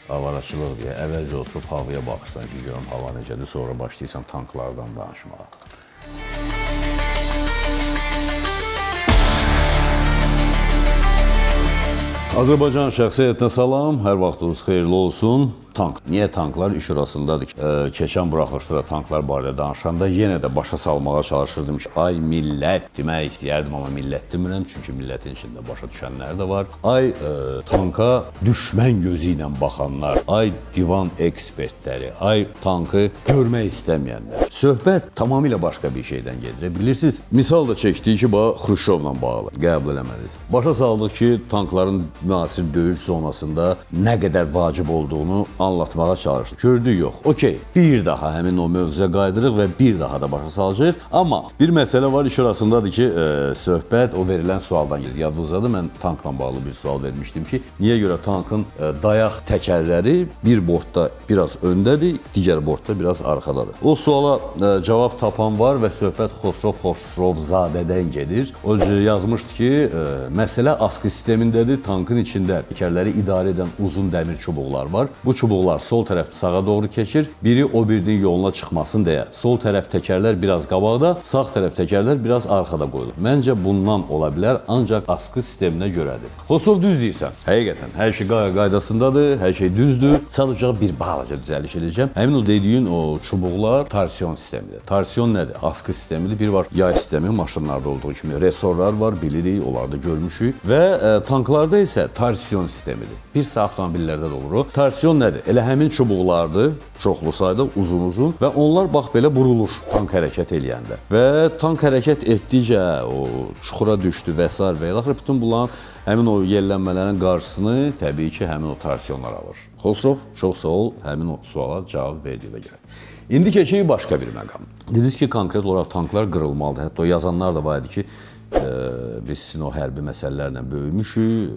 avaraçılıq deyə əvvəlcə oturub havaya baxırsan ki, görüm hava necədir, sonra başlayırsan tanklardan danışmağa. Azərbaycan şəxsiyyətinə salam, hər vaxtınız xeyirli olsun. Tank. Niyə tanklar iş orasındadır ki? Keçən buraxılışda da tanklar barədə danışanda yenə də başa salmağa çalışırdım ki, ay millət demək istəyərdim, amma millət demirəm, çünki millətin içində başa düşənlər də var. Ay tanka düşmən gözü ilə baxanlar, ay divan ekspertləri, ay tankı görmək istəməyənlər. Söhbət tamamilə başqa bir şeydən gedir. Bilirsiniz, misal da çəkdik ki, Xruşovla bağlı qəbul eləməliyiz. Başa saldıq ki, tankların müasir döyüş zonasında nə qədər vacib olduğunu anlatmağa çalışdıq. Gördük yox. Okey, bir daha həmin o mövzuya qaydırıq və bir daha da başa salacağıq. Amma bir məsələ var, iş orasındadır ki, söhbət o verilən sualdan gedir. Yadınızdadır, mən tankla bağlı bir sual vermişdim ki, niyə görə tankın dayaq təkərləri bir bordda biraz öndədir, digər bordda biraz arxadadır. O suala cavab tapan var və söhbət Xosrovzadədən gedir. O yazmışdı ki, məsələ askı sistemindədir, tankın içində təkərləri idarə edən uzun dəmir çubuqlar var. Bu çubuqlar sol tərəf sağa doğru keçir, biri o birinin yoluna çıxmasın deyə. Sol tərəf təkərlər biraz qabaqda, sağ tərəf təkərlər biraz arxada qoyulur. Məncə bundan ola bilər, ancaq askı sisteminə görədir. Xosrov düz deyirsən. Həqiqətən, hər şey qaydasındadır, hər şey düzdür. Sadəcə bir balaca düzəliş edəcəm. Həmin o dediyin o çubuqlar torsiyon sistemidir. Torsiyon nədir? Askı sistemidir. Bir var yay sistemi, maşınlarda olduğu kimi resorlar var, bilirik, onlarda görmüşük. Və tanklarda isə torsiyon sistemidir. Bir sıra avtomobillərdə də olur o. Torsiyon nədir? Elə həmin çubuqlardır, çoxlu sayda, uzun-uzun və onlar bax belə burulur tank hərəkət eləyəndə. Və tank hərəkət etdikcə o çuxura düşdü və s. və ilaxır bütün bunların həmin o yellənmələrin qarşısını təbii ki, həmin o torsiyonlar alır. Xosrov, çox sağ ol, həmin o suala cavab verdiyinə görə. İndi keçirik başqa bir məqam. Dediniz ki, konkret olaraq tanklar qırılmalıdır. Hətta o yazanlar da var idi ki, biz sizin o hərbi məsələlərlə böyümüşük,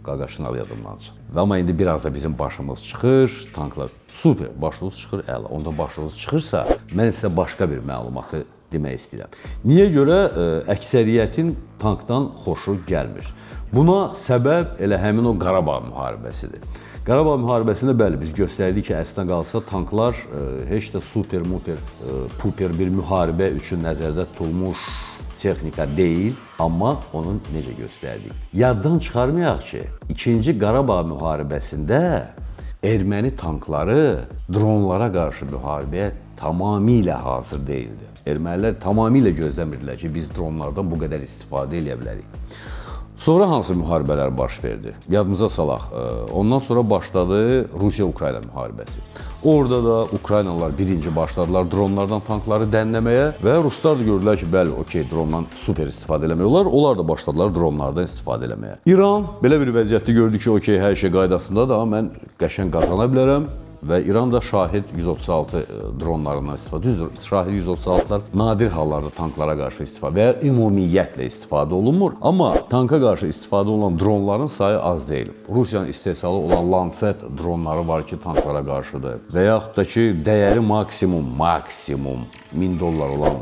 qaqaşınal yadımdan çıxır. Amma indi biraz da bizim başımız çıxır, tanklar super, başımız çıxır, əla. Onda başımız çıxırsa, mən sizə başqa bir məlumatı demək istəyirəm. Niyə görə əksəriyyətin tankdan xoşu gəlmir? Buna səbəb elə həmin o Qarabağ müharibəsidir. Qarabağ müharibəsində bəli, biz göstərdik ki, əslində qalsa tanklar heç də super, puper bir müharibə üçün nəzərdə tutulmuş texnika deyil, amma onu necə göstərdik. Yaddan çıxarmayaq ki, 2-ci Qarabağ müharibəsində erməni tankları dronlara qarşı müharibəyə tamamilə hazır deyildi. Ermənilər tamamilə gözləmirdilər ki, biz dronlardan bu qədər istifadə edə bilərik. Sonra hansı müharibələr baş verdi? Yadımıza salaq. Ondan sonra başladı Rusiya-Ukrayna müharibəsi. Orada da Ukraynalılar birinci başladılar dronlardan tankları dənləməyə və Ruslar da gördülər ki, bəli, okey, drondan super istifadə eləmək. Onlar da başladılar dronlardan istifadə eləməyə. İran belə bir vəziyyətdə gördü ki, okey, hər şey qaydasındadır, amma mən qəşəng qazana bilərəm. Və İran da Şahid 136 dronlarından istifadə. Düzdür, Şahid 136'lar nadir hallarda tanklara qarşı istifadə və ya ümumiyyətlə istifadə olunmur. Amma tanka qarşı istifadə olunan dronların sayı az deyil. Rusiyanın istehsalı olan Lancet dronları var ki, tanklara qarşıdır. Və yaxud da ki, dəyəri maksimum $1000 olan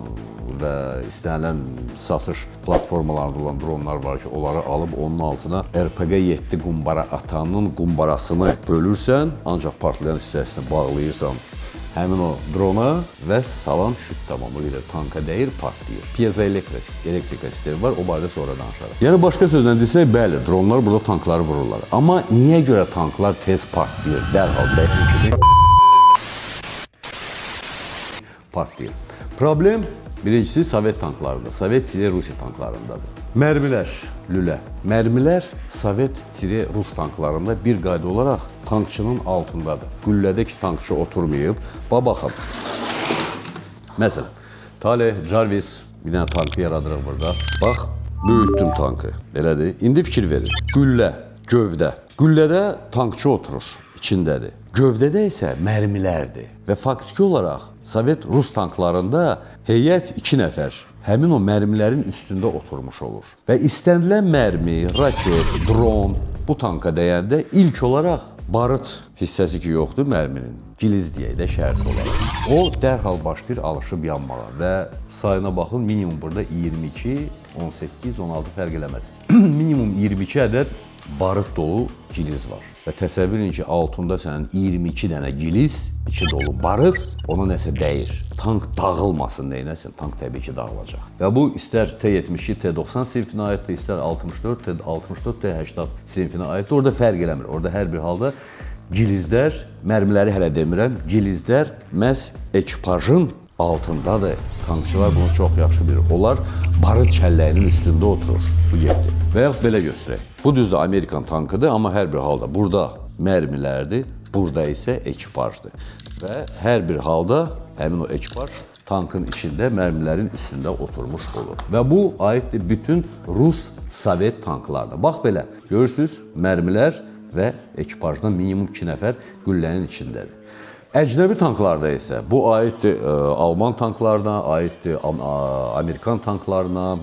və istənilən satış platformalarında olan dronlar var ki, onları alıb onun altına RPG-7 qumbara atanın qumbarasını bölürsən, ancaq partlayan hissəsini bağlayırsan həmin o drona və salam şüt tamamıyla tanka dəyir, partlayır. Piezoelektrik sistemi var, o barədə sonra danışarıq. Yəni başqa sözlə desək, bəli, dronlar burada tankları vururlar. Amma niyə görə tanklar tez partlayır? Dərhal bəlkə partlayır. Problem birincisi Sovet tanklarında, Sovet-Rusiya tanklarındadır. Mərmilər, lülə. Mərmilər Sovet-Rus tanklarında bir qayda olaraq tankçının altındadır. Güllədə ki, tankçı oturmayıb. Baxın. Məsələn, Taleh, Jarvis bir dənə tankı yaradırıq burada. Bax, böyütdüm tankı. Belədir. İndi fikir verin. Güllə, gövdə. Güllədə tankçı oturur, içindədir. Gövdədə isə mərmilərdir. Və faktiki olaraq Sovet-Rus tanklarında heyət 2 nəfər həmin o mərmilərin üstündə oturmuş olur. Və istənilən mərmi, raket, dron bu tanka dəyəndə ilk olaraq barıt hissəsi ki yoxdur mərminin, giliz deyək də şərt olaraq. O dərhal başlayır alışıb yanmağa və sayına baxın, minimum burada 22, 18, 16 fərq eləməz. Minimum 22 ədəd barıt dolu giliz var. Və təsəvvür edin ki, altında sənin 22 dənə giliz, içi dolu barıt, ona nəsə dəyir. Tank dağılmasın, neynəsin? Tank təbii ki, dağılacaq. Və bu istər T-72, T-90 sinfinə aiddir, istər 64, T-64, T-80 sinfinə aiddir. Orada fərq eləmir. Orada hər bir halda gilizlər, mərmiləri hələ demirəm, gilizlər məhz ekipajın altındadır. Tankçılar bunu çox yaxşı bilir. Onlar barıt kəlləyinin üstündə oturur. Bu getdi. Və yaxud belə göstərək. Bu düzdür Amerikan tankıdır, amma hər bir halda burada mərmilərdir, burada isə ekipajdır. Və hər bir halda həmin o ekipaj tankın içində mərmilərin üstündə oturmuş olur. Və bu aiddir bütün Rus, Sovet tanklarına. Bax belə, görürsünüz, mərmilər və ekipajdan minimum 2 nəfər güllənin içindədir. Əcnəbi tanklarda isə bu aiddir Alman tanklarına, aiddir Amerikan tanklarına,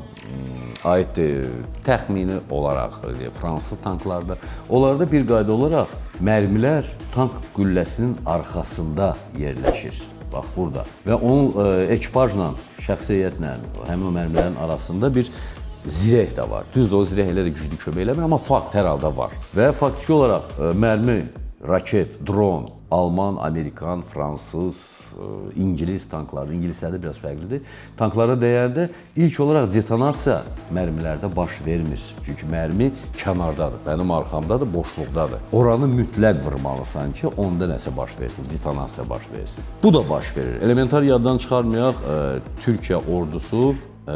aiddir təxmini olaraq Fransız tanklarda. Onlarda bir qayda olaraq mərmilər tank gülləsinin arxasında yerləşir. Bax burada. Və onun ekipajla, şəxsi heyətlə, həmin o mərmilərin arasında bir zireh də var. Düzdür, o zireh elə də güclü kömək eləmir, amma fakt hər halda var. Və faktiki olaraq mərmi, raket, dron, Alman, Amerikan, Fransız, İngiliz tanklarda, İngilislərdə biraz fərqlidir. Tanklara dəyəndə ilk olaraq detonasiya mərmilərdə baş vermir. Çünki mərmi kənardadır, mənim arxamdadır, boşluqdadır. Oranı mütləq vurmalısan ki, onda nəsə baş versin, detonasiya baş versin. Bu da baş verir. Elementar yaddan çıxarmayaq, Türkiyə ordusu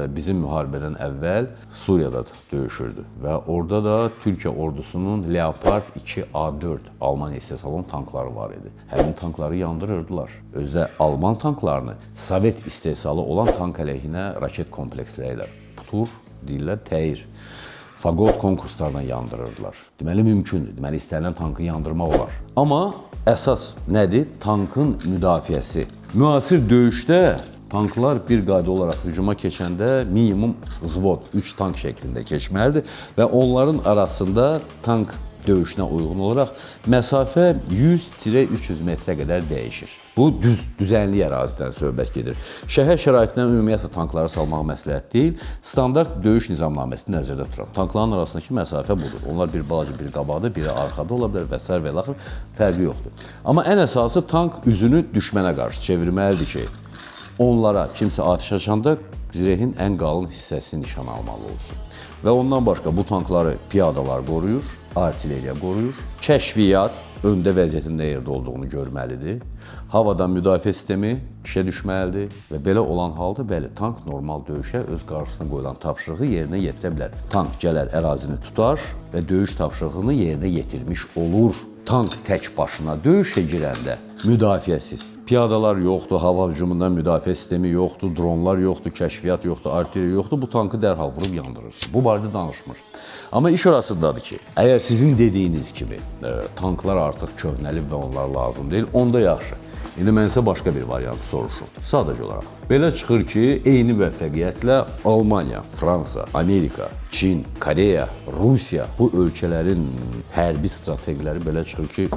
bizim müharibədən əvvəl Suriyada döyüşürdü və orada da Türkiyə ordusunun Leopard 2A4 Alman istehsalı tankları var idi. Həmin tankları yandırırdılar. Özdə Alman tanklarını Sovet istehsalı olan tank əleyhinə raket kompleksləri ilə Putur deyirlər, Təyir, Fagot konkurslarla yandırırdılar. Deməli mümkündür. Deməli istənilən tankı yandırmaq olar. Amma əsas nədir? Tankın müdafiəsi. Müasir döyüşdə tanklar bir qayda olaraq hücuma keçəndə minimum zvod, 3 tank şəklində keçməlidir və onların arasında tank döyüşünə uyğun olaraq məsafə 100-300 metrə qədər dəyişir. Bu düzənlik ərazidən söhbət gedir. Şəhər şəraitindən ümumiyyətlə tankları salmaq məsləhət deyil, standart döyüş nizamnaməsini nəzərdə tutur. Tankların arasındakı məsafə budur. Onlar bir balaca, bir qabaqda, biri arxada ola bilər və s. və l. fərqi yoxdur. Amma ən əsası tank üzünü düşmənə qarşı çevirməlidir ki, onlara kimsə atəş açanda zirehin ən qalın hissəsini nişan almalı olsun. Və ondan başqa bu tankları piyadalar qoruyur, artilleriya qoruyur, kəşfiyyat öndə vəziyyətində yerdə olduğunu görməlidir, havadan müdafiə sistemi işə düşməlidir və belə olan halda bəli, tank normal döyüşə öz qarşısına qoyulan tapşırığı yerinə yetirə bilər. Tank gələr ərazini tutar və döyüş tapşırığını yerinə yetirmiş olur. Tank tək başına döyüşə girəndə müdafiəsiz. Piyadalar yoxdur, hava hücumundan müdafiə sistemi yoxdur, dronlar yoxdur, kəşfiyyat yoxdur, artilleriya yoxdur. Bu tankı dərhal vurub yandırırsın. Bu barədə danışmır. Amma iş orasındadır ki, əgər sizin dediyiniz kimi tanklar artıq köhnəlib və onlar lazım deyil, onda yaxşı. İndi mən isə başqa bir variantı soruşum. Sadəcə olaraq. Belə çıxır ki, eyni müvəffəqiyyətlə Almaniya, Fransa, Amerika, Çin, Koreya, Rusiya bu ölkələrin hərbi strategiləri belə çıxır ki,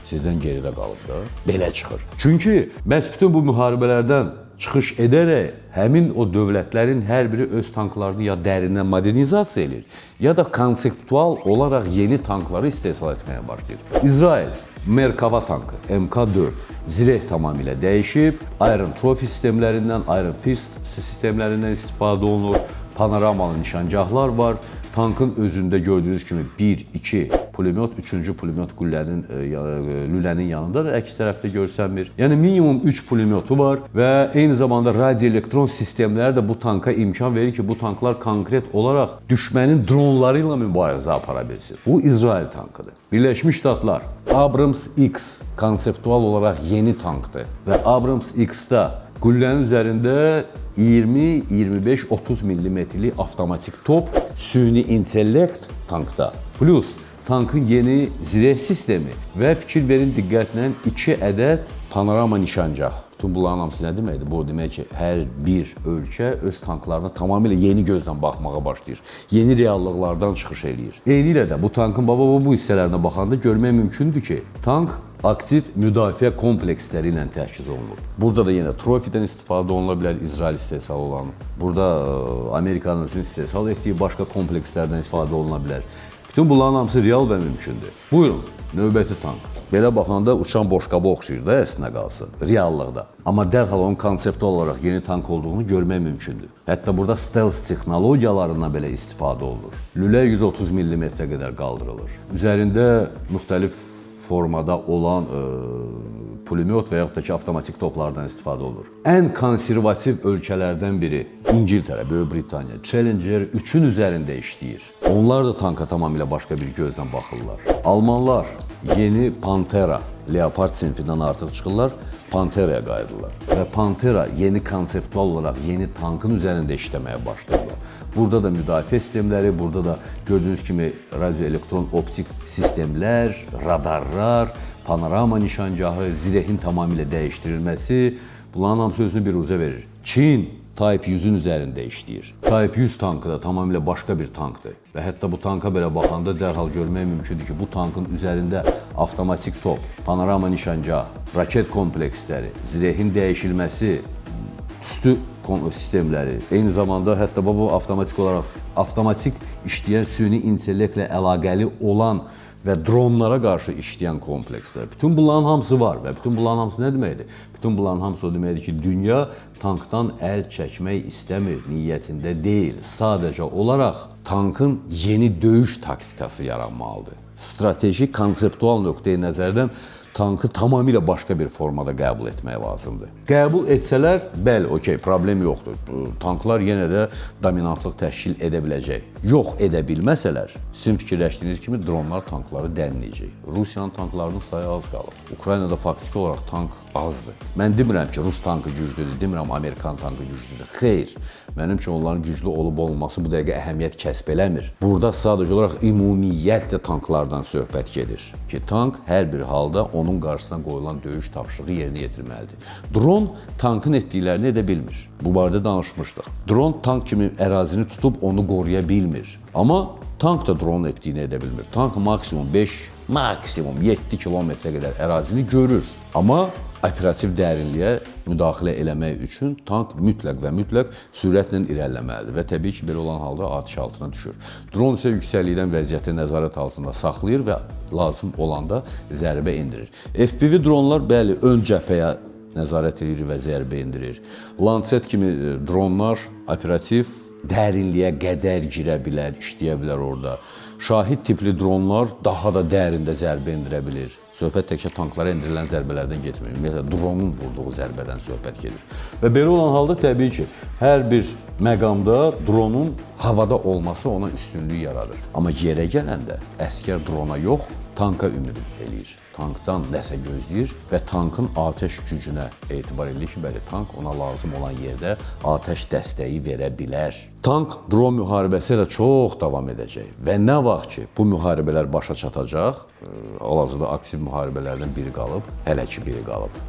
sizdən geridə qalıb da. Belə çıxır. Çünki məhz bütün bu müharibələrdən çıxış edərək həmin o dövlətlərin hər biri öz tanklarını ya dərindən modernizasiya edir, ya da konseptual olaraq yeni tankları istehsal etməyə başlayır. İsrail Merkava tankı MK4 zireh tamamilə dəyişib, Iron Trophy sistemlərindən, Iron Fist sistemlərindən istifadə olunur, panoramalı nişangahlar var. Tankın özündə gördüyünüz kimi 1-2 pulemyot, 3-cü pulemyot lülənin yanında da əks tərəfdə görsənmir. Yəni minimum 3 pulemyotu var və eyni zamanda radioelektron sistemləri də bu tanka imkan verir ki, bu tanklar konkret olaraq düşmənin dronları ilə mübarizə apara bilsin. Bu İsrail tankıdır. Birləşmiş Ştatlar Abrams X konseptual olaraq yeni tankdır və Abrams X-də qüllənin üzərində 20, 25, 30 millimetrlik avtomatik top, süni intellekt tankda. Plus tankın yeni zireh sistemi və fikir verin diqqətlə 2 ədəd panorama nişangah. Bütün bunların hamısı nə deməkdir? Bu demək ki, hər bir ölkə öz tanklarına tamamilə yeni gözlə baxmağa başlayır. Yeni reallıqlardan çıxış eləyir. Eynilə də bu tankın bu hissələrinə baxanda görmək mümkündür ki, tank aktiv müdafiə kompleksləri ilə təchiz olunub. Burada da yenə trofidən istifadə oluna bilər, İsrail istehsalı olan. Burada Amerikanın özünün istehsal etdiyi başqa komplekslərdən istifadə oluna bilər. Bütün bunların hamısı real və mümkündür. Buyurun, növbəti tank. Belə baxanda uçan boşqaba oxşayır da əslində qalsa, reallıqda. Amma dərhal onun konseptual olaraq yeni tank olduğunu görmək mümkündür. Hətta burada stealth texnologiyalarından belə istifadə olunur. Lülə 130 mm-ə qədər qaldırılır. Üzərində müxtəlif formada olan pulemyot və yaxud da ki, avtomatik toplardan istifadə olunur. Ən konservativ ölkələrdən biri İngiltərə, Böyük Britaniya, Challenger 3-ün üzərində işləyir. Onlar da tanka tamamilə başqa bir gözdən baxırlar. Almanlar yeni Pantera, Leopard sinfindən artıq çıxırlar, Pantera'ya qayıdırlar. Və Pantera yeni konseptual olaraq yeni tankın üzərində işləməyə başlayırlar. Burada da müdafiə sistemləri, burada da gördüyünüz kimi radioelektron optik sistemlər, radarlar, panorama nişangahı, zirehin tamamilə dəyişdirilməsi, bunların hamısı özünü bir uzə verir. Çin Type 100-ün üzərində işləyir. Type 100 tankı da tamamilə başqa bir tankdır. Və hətta bu tanka belə baxanda dərhal görmək mümkündür ki, bu tankın üzərində avtomatik top, panorama nişangah, raket kompleksləri, zirehin dəyişilməsi, tüstü sistemləri, eyni zamanda hətta bu avtomatik işləyən süni intellektlə əlaqəli olan və dronlara qarşı işləyən komplekslər. Bütün bunların hamısı var və bütün bunların hamısı nə deməkdir? Bütün bunların hamısı o deməkdir ki, dünya tankdan əl çəkmək istəmir, niyyətində deyil. Sadəcə olaraq tankın yeni döyüş taktikası yaranmalıdır. Strateji, konseptual nöqteyi nəzərdən tankı tamamilə başqa bir formada qəbul etmək lazımdır. Qəbul etsələr, bəli, okey, problem yoxdur. Tanklar yenə də dominantlıq təşkil edə biləcək. Yox edə bilməsələr, sizin fikirləşdiyiniz kimi dronlar tankları dənləyəcək. Rusiyanın tanklarının sayı az qalıb. Ukraynada faktiki olaraq tank azdır. Mən demirəm ki, Rus tankı güclüdür, demirəm Amerikan tankı güclüdür. Xeyr, mənim üçün onların güclü olub-olması bu dəqiqə əhəmiyyət kəsb eləmir. Burada sadəcə olaraq ümumiyyətlə tanklardan söhbət gedir ki, tank hər bir halda onun qarşısına qoyulan döyüş tapşırığı yerinə yetirməlidir. Dron tankın etdiklərini edə bilmir. Bu barədə danışmışdıq. Dron tank kimi ərazini tutub onu qoruya bilmir. Amma tank da dronun etdiyini edə bilmir. Tank maksimum 5, maksimum 7 kilometrə qədər ərazini görür. Amma operativ dərinliyə müdaxilə eləmək üçün tank mütləq və mütləq sürətlə irəliləməlidir və təbii ki, belə olan halda atəş altına düşür. Dron isə yüksəklikdən vəziyyəti nəzarət altında saxlayır və lazım olanda zərbə endirir. FPV dronlar bəli, ön cəbhəyə nəzarət edir və zərbə endirir. Lancet kimi dronlar operativ dərinliyə qədər girə bilər, işləyə bilər orada. Şahid tipli dronlar daha da dərində zərbə endirə bilir. Söhbət təkcə tanklara endirilən zərbələrdən getmir. Ümumiyyətlə, dronun vurduğu zərbədən söhbət gedir. Və belə olan halda təbii ki, hər bir məqamda dronun havada olması ona üstünlük yaradır. Amma yerə gələndə əskər drona yox, tanka ümid eləyir. Tankdan nəsə gözləyir və tankın atəş gücünə etibar edir ki, bəli, tank ona lazım olan yerdə atəş dəstəyi verə bilər. Tank dron müharibəsi ilə çox davam edəcək və nə vaxt ki, bu müharibələr başa çatacaq, hal-hazırda aktiv müharibələrdən biri qalıb, hələ ki biri qalıb.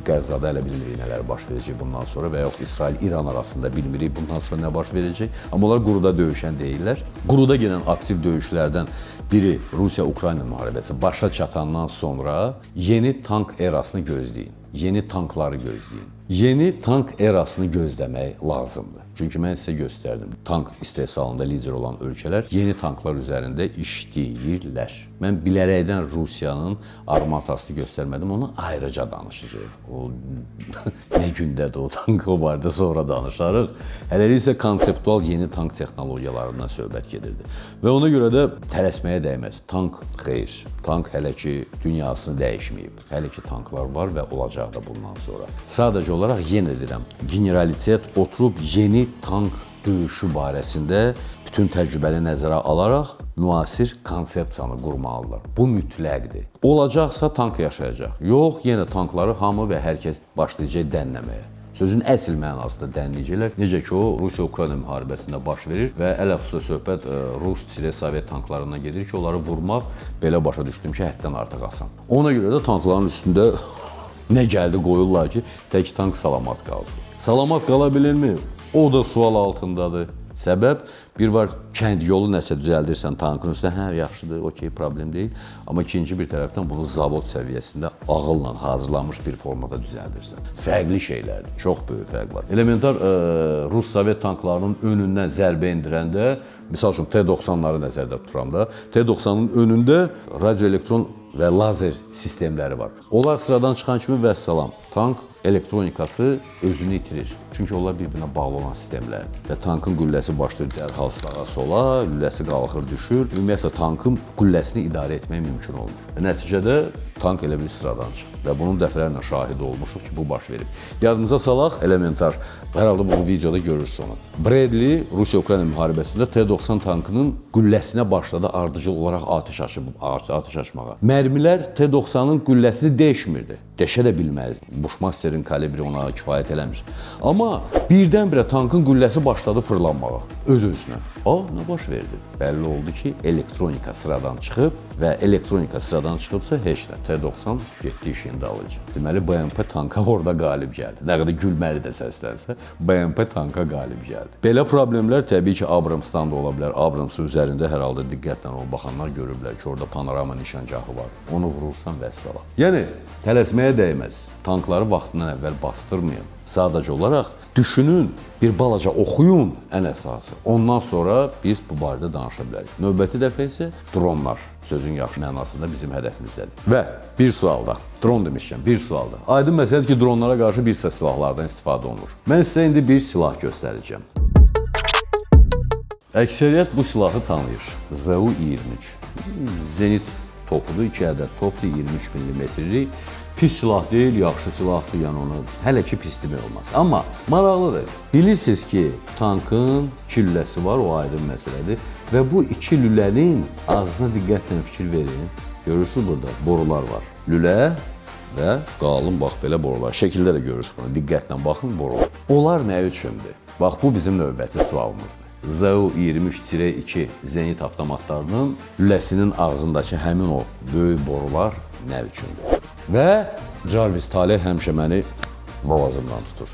Qəzzada hələ bilmirik nələr baş verəcək bundan sonra və yaxud İsrail-İran arasında bilmirik bundan sonra nə baş verəcək. Amma onlar quruda döyüşən deyirlər. Quruda gələn aktiv döyüşlərdən biri Rusiya-Ukrayna müharibəsi başa çatandan sonra yeni tank erasını gözləyin. Yeni tankları gözləyin. Yeni tank erasını gözləmək lazımdır. Çünki mən sizə göstərdim. Tank istehsalında lider olan ölkələr yeni tanklar üzərində işləyirlər. Mən bilərəkdən Rusiyanın armatasını göstərmədim, onu ayrıca danışacağıq. O nə gündədir o tank, o barədə sonra danışarıq. Hələlik isə konseptual yeni tank texnologiyalarından söhbət gedirdi. Və ona görə də tələsməyə dəyməz. Tank xeyr. Tank hələ ki dünyasını dəyişməyib. Hələ ki tanklar var və olacaq da bundan sonra. Sadəcə olaraq yenə deyirəm, generalitet oturub yeni tank döyüşü barəsində bütün təcrübəni nəzərə alaraq müasir konsepsiyanı qurmalıdırlar. Bu mütləqdir. Olacaqsa tank yaşayacaq. Yox, yenə tankları hamı və hər kəs başlayacaq dənləməyə. Sözün əsl mənasında dənləyəcəklər. Necə ki, o Rusiya-Ukrayna müharibəsində baş verir və ələxüsusə söhbət Rus-Sovet tanklarından gedir ki, onları vurmaq belə başa düşdüm ki, həddən artıq asan. Ona görə də tankların üstündə nə gəldi qoyurlar ki, tək tank salamat qalsın. Salamat qala bilirmi? O da sual altındadır. Səbəb, bir var, kənd yolu nəsə düzəldirsən tankın üstündə, hə, yaxşıdır, okey, problem deyil. Amma ikinci bir tərəfdən bunu zavod səviyyəsində ağılla hazırlanmış bir formada düzəldirsən. Fərqli şeylərdir, çox böyük fərq var. Elementar Rus Sovet tanklarının önündən zərbə endirəndə, misal üçün T-90'ları nəzərdə tuturanda, T-90'ın önündə radioelektron və lazer sistemləri var. Onlar sıradan çıxan kimi vəssalam, tank elektronikası özünü itirir. Çünki onlar bir-birinə bağlı olan sistemlərdir. Və tankın qülləsi başlayır dərhal sağa sola, lüləsi qalxır, düşür. Ümumiyyətlə tankın qülləsini idarə etmək mümkün olmur. Və nəticədə tank elə bir sıradan çıxır. Və bunun dəfələrlə şahidi olmuşuq ki, bu baş verib. Yadımıza salaq, elementar, hər halda bu videoda görürsünüz onu. Bradley Rusiya-Ukrayna müharibəsində T-90 tankının qülləsinə başladı ardıcıl olaraq atəş açmağa. Mərmilər T-90'ın qülləsini deşmirdi. Deşə də bilməzdi. Bushmaster'in kalibri ona kifayət eləmir. Amma birdən-birə tankın qülləsi başladı fırlanmağa. Öz-özünə. Nə baş verdi? Bəlli oldu ki, elektronika sıradan çıxıb və elektronika sıradan çıxıbsa heç nə. T-90 getdi işin dalıcı. Deməli, BMP tanka orada qalib gəldi. Nə qədər gülməli də səslənsə, BMP tanka qalib gəldi. Belə problemlər təbii ki, Abrams'dan da ola bilər. Abrams'ın üzərində hər halda diqqətlə ona baxanlar görüblər ki, orada panorama nişangahı var. Onu vurursan vəssalam. Yəni, tələsməyə dəyməz. Tankları vaxtından əvvəl bastırmayın. Sadəcə olaraq düşünün, bir balaca oxuyun ən əsası. Ondan sonra biz bu barədə danışa bilərik. Növbəti dəfə isə dronlar sözün yaxşı mənasında bizim hədəfimizdədir. Və bir sualda, dron demişkən, bir sualda. Aydın məsələdir ki, dronlara qarşı bir sıra silahlardan istifadə olunur. Mən sizə indi bir silah göstərəcəm. Əksəriyyət bu silahı tanıyır. ZU-23. Zenit topudur, 2 ədəd topdur, 23 mm-lik. Pis silah deyil, yaxşı silahdır, yəni onu hələ ki pis demək olmaz. Amma maraqlıdır. Bilirsiniz ki, tankın 2 lüləsi var, o aydın məsələdir. Və bu 2 lülənin ağzına diqqətlə fikir verin. Görürsünüz burada borular var. Lülə və qalın, bax, belə borular. Şəkildə də görürsünüz bunu, diqqətlə baxın, borular. Onlar nə üçündür? Bax, bu bizim növbəti sualımızdır. ZU-23-2 zenit avtomatlarının lüləsinin ağzındakı həmin o böyük borular nə üçündür? Və Jarvis Taleh həmişə məni boğazımdan tutur.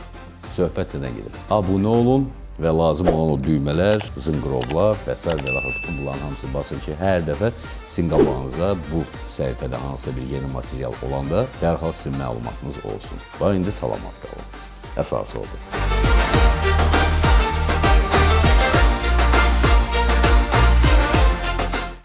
Söhbət nədən gedir? Abunə olun və lazım olan o düymələr, zınqrovlar və s. və bütün bunların hamısı basın ki, hər dəfə sizin qabağınıza bu səhifədə hansısa bir yeni material olanda dərhal sizin məlumatınız olsun. Və indi salamat qalın. Əsası odur.